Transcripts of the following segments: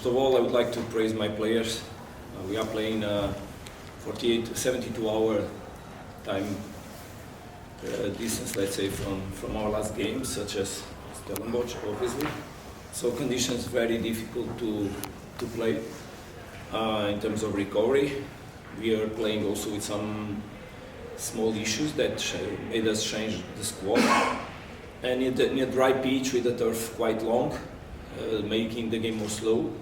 First of all, I would like to praise my players. We are playing 72-hour time distance, let's say, from our last game, such as Stellenbosch, obviously. So conditions very difficult to play. In terms of recovery, we are playing also with some small issues that made us change the squad. And in a dry pitch with the turf quite long, making the game more slow.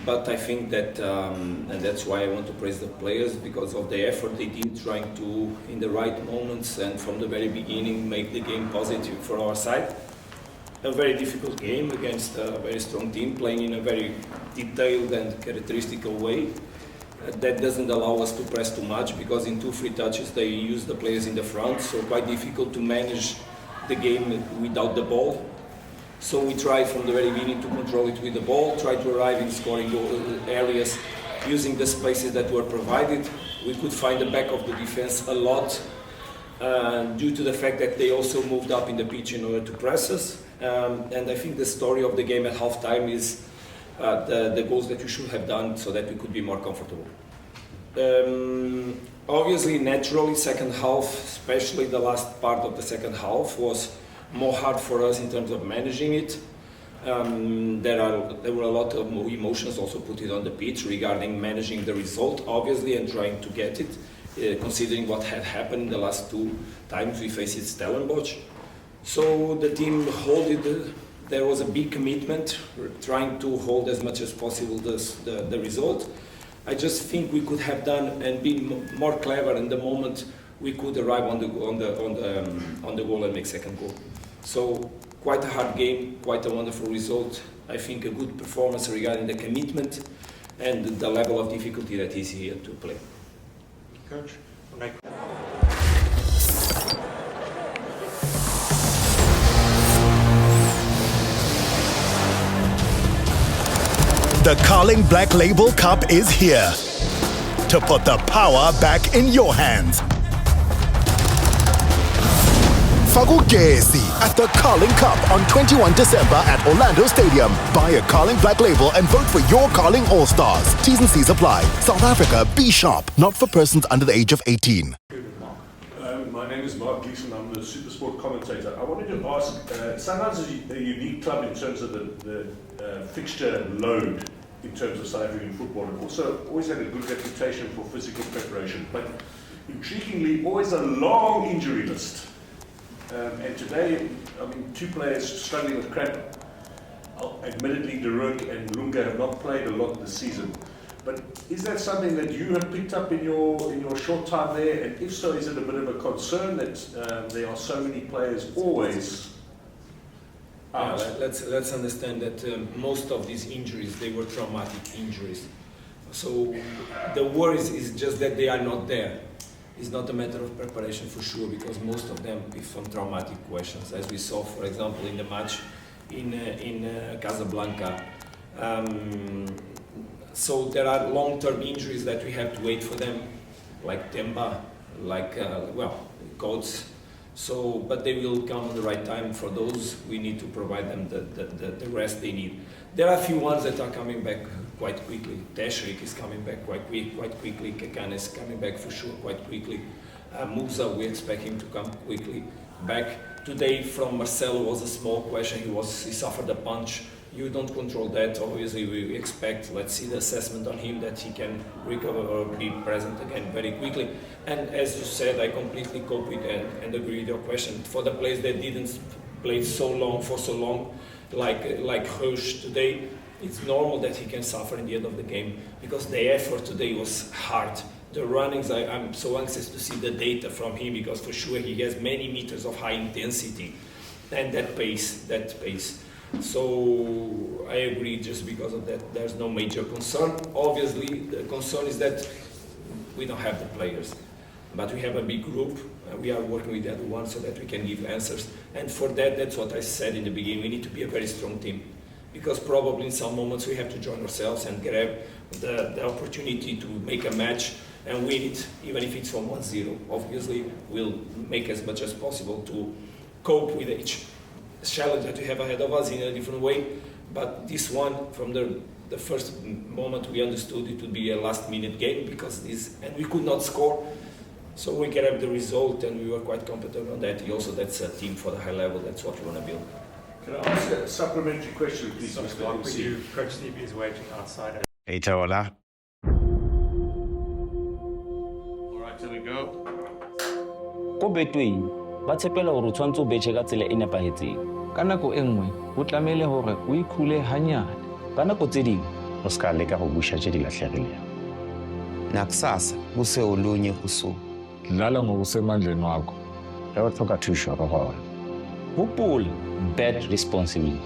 But I think that, and that's why I want to praise the players, because of the effort they did trying to, in the right moments and from the very beginning, make the game positive for our side. A very difficult game against a very strong team, playing in a very detailed and characteristical way. That doesn't allow us to press too much, because in 2-3 touches they use the players in the front, so quite difficult to manage the game without the ball. So we try from the very beginning to control it with the ball, try to arrive in scoring areas using the spaces that were provided. We could find the back of the defense a lot due to the fact that they also moved up in the pitch in order to press us. And I think the story of the game at halftime is the goals that we should have done so that we could be more comfortable. Obviously, naturally, second half, especially the last part of the second half, was more hard for us in terms of managing it. There were a lot of emotions also put it on the pitch regarding managing the result, obviously, and trying to get it, considering what had happened the last 2 times we faced Stellenbosch. So the team there was a big commitment, trying to hold as much as possible the result. I just think we could have done and been more clever in the moment we could arrive on the goal and make second goal. So quite a hard game, quite a wonderful result. I think a good performance regarding the commitment and the level of difficulty that is here to play. Coach, The Carling Black Label Cup is here to put the power back in your hands. Fagugesi at the Carling Cup on 21 December at Orlando Stadium. Buy a Carling Black Label and vote for your Carling All-Stars. T's and C's apply. South Africa, be sharp. Not for persons under the age of 18. My name is Mark Gleeson. I'm the Supersport commentator. I wanted to ask, Sundowns is a unique club in terms of the fixture load in terms of South African football, and also always had a good reputation for physical preparation. But intriguingly, always a long injury list. And today, I mean, 2 players struggling with cramp. Admittedly, De Rook and Lunga have not played a lot this season. But is that something that you have picked up in your short time there? And if so, is it a bit of a concern that there are so many players always out? Yeah, let's understand that most of these injuries, they were traumatic injuries. So the worry is just that they are not there. It's not a matter of preparation for sure, because most of them is from traumatic questions, as we saw, for example, in the match in Casablanca. So there are long-term injuries that we have to wait for them, like Temba, like Coates. So, but they will come at the right time. For those, we need to provide them the rest they need. There are a few ones that are coming back quite quickly. Teshrik is coming back quite quickly. Kakan is coming back for sure quite quickly. Musa, we expect him to come quickly back. Today from Marcelo was a small question. He suffered a punch. You don't control that. Obviously, we expect, let's see the assessment on him, that he can recover or be present again very quickly. And as you said, I completely cope with and agree with your question. For the players that didn't play for so long, like Hush today, it's normal that he can suffer in the end of the game, because the effort today was hard. The runnings, I'm so anxious to see the data from him, because for sure he has many meters of high intensity and that pace. So I agree, just because of that, there's no major concern. Obviously, the concern is that we don't have the players, but we have a big group. We are working with everyone so that we can give answers. And for that, that's what I said in the beginning, we need to be a very strong team, because probably in some moments we have to join ourselves and grab the opportunity to make a match and win it, even if it's from 1-0. Obviously, we'll make as much as possible to cope with each challenge that we have ahead of us in a different way. But this one, from the the first moment we understood it would be a last-minute game and we could not score. So we grabbed the result and we were quite competent on that. Also, that's a team for the high level. That's what we want to build. Can I ask a supplementary question, please, Mr. MC? Coach Stevie is waiting outside. Itaola. All right, here we go. Ko betweng ba tshepela hore o tshwantse o betjhe ka tsela e nepahetseng ka nako e nngwe o tlamehile hore o ikhule hanyane ka nako tse ding O ska leka go busha tše di lahlegilego. Nakusasa kuse olunye usuku. Dlala ngokusemandleni wakho. Ge o tlhoka thušo re gona. hopola bet responsibly.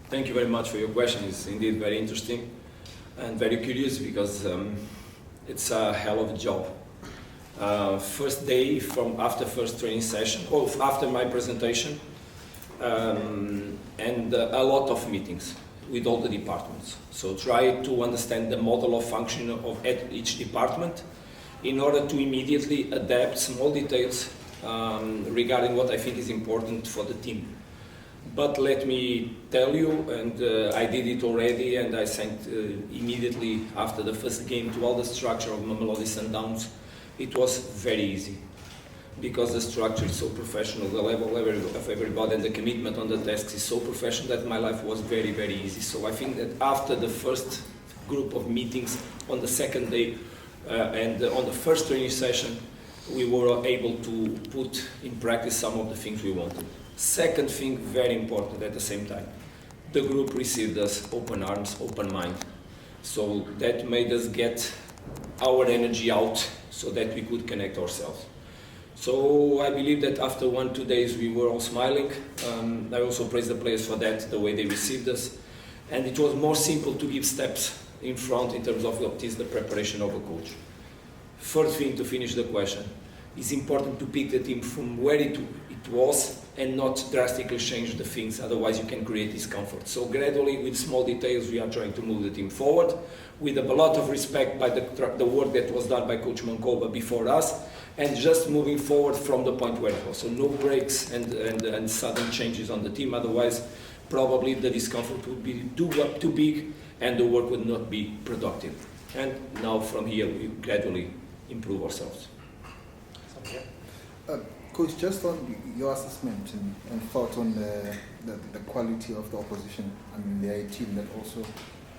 Thank you very much for your question. It's indeed very interesting and very curious because it's a hell of a job. First day after first training session, or after my presentation, and a lot of meetings with all the departments. So try to understand the model of function of each department in order to immediately adapt small details regarding what I think is important for the team. But let me tell you, and I did it already, and I sent immediately after the first game to all the structure of Mamelodi Sundowns. It was very easy because the structure is so professional, the level of everybody and the commitment on the tasks is so professional that my life was very, very easy. So I think that after the first group of meetings on the second day and on the first training session, we were able to put in practice some of the things we wanted. Second thing, very important at the same time, the group received us open arms, open mind. So that made us get our energy out so that we could connect ourselves. So I believe that after 1-2 days we were all smiling. I also praise the players for that, the way they received us. And it was more simple to give steps in front in terms of what is the preparation of a coach. Third thing, to finish the question, it's important to pick the team from where it was and not drastically change the things, otherwise you can create discomfort. So gradually, with small details, we are trying to move the team forward, with a lot of respect by the work that was done by Coach Manqoba before us, and just moving forward from the point where it was. So no breaks and sudden changes on the team, otherwise probably the discomfort would be too big and the work would not be productive. And now from here, we gradually improve ourselves. Coach, just on your assessment and thoughts on the quality of the opposition. I mean, they are a team that also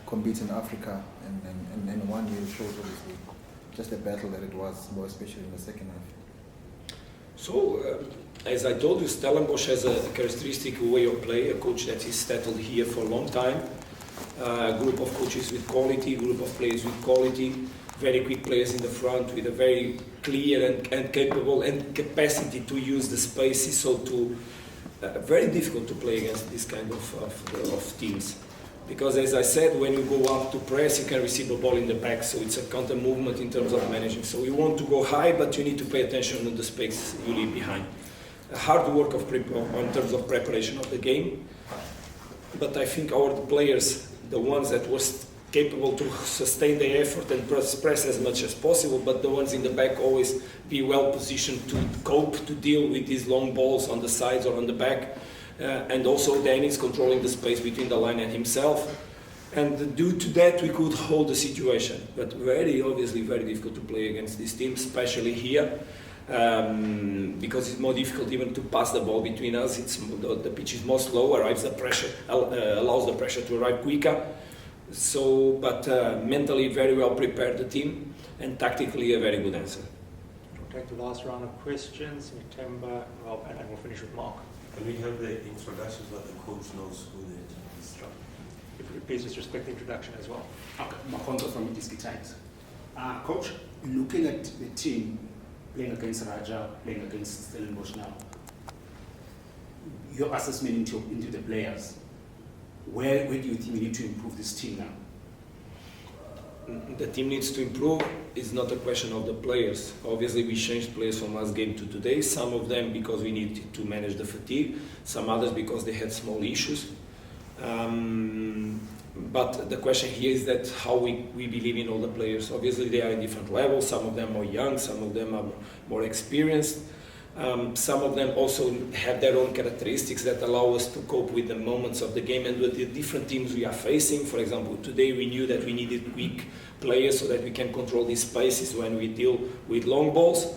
competes in Africa, and 1 year shows obviously just the battle that it was, more especially in the second half. So, as I told you, Stellenbosch has a characteristic way of play, a coach that is settled here for a long time, a group of coaches with quality, group of players with quality, very quick players in the front with a very clear and capable and capacity to use the spaces, so very difficult to play against this kind of teams. Because as I said, when you go up to press, you can receive a ball in the back, so it's a counter movement in terms of managing. So you want to go high, but you need to pay attention to the space you leave behind. Hard work in terms of preparation of the game, but I think our players, the ones that were capable to sustain their effort and press as much as possible, but the ones in the back always be well positioned to cope, to deal with these long balls on the sides or on the back. And also Dennis controlling the space between the line and himself. And due to that, we could hold the situation. But obviously very difficult to play against this team, especially here, because it's more difficult even to pass the ball between us. The pitch is more slow, allows the pressure to arrive quicker. So, but mentally very well prepared the team, and tactically a very good answer. We'll take the last round of questions. September, Rob, and then we'll finish with Mark. Can we have the introductions that the coach knows who the instructor? If you please just respect the introduction as well. Okay, Makonto from Diski Times. Coach, looking at the team playing against Raja, playing against Stellenbosch now, your assessment into the players, where do you think we need to improve this team now? The team needs to improve. It's not a question of the players. Obviously, we changed players from last game to today. Some of them because we needed to manage the fatigue. Some others because they had small issues. But the question here is that how we believe in all the players. Obviously, they are in different levels. Some of them are young. Some of them are more experienced. Some of them also have their own characteristics that allow us to cope with the moments of the game and with the different teams we are facing. For example, today we knew that we needed quick players so that we can control these spaces when we deal with long balls.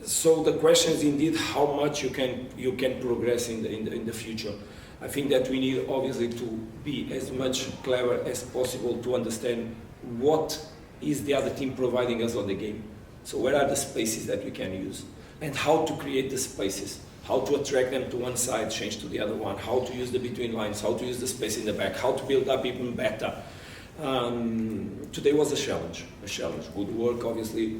So the question is indeed how much you can progress in the future. I think that we need obviously to be as much clever as possible to understand what is the other team providing us on the game. So where are the spaces that we can use and how to create the spaces, how to attract them to one side, change to the other one, how to use the between lines, how to use the space in the back, how to build up even better. Today was a challenge, good work obviously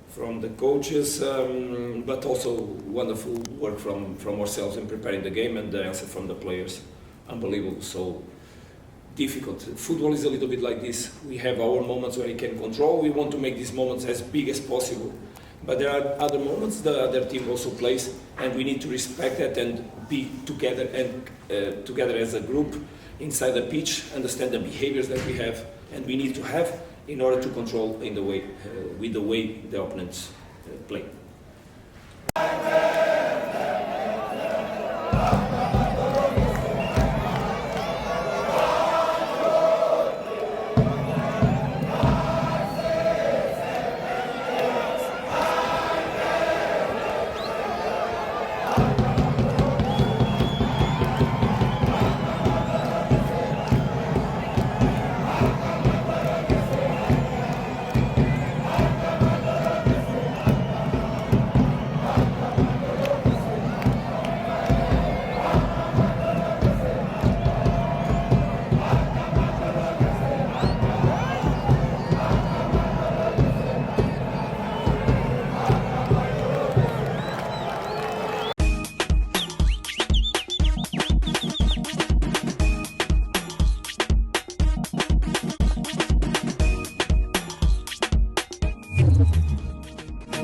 from the coaches, but also wonderful work from ourselves in preparing the game, and the answer from the players, unbelievable. So difficult. Football is a little bit like this. We have our moments where we can control. We want to make these moments as big as possible. But there are other moments the other team also plays, and we need to respect that and be together and together as a group inside the pitch, understand the behaviors that we have, and we need to have in order to control in the way with the way the opponents play.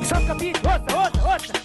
SoccerBeat, ouça!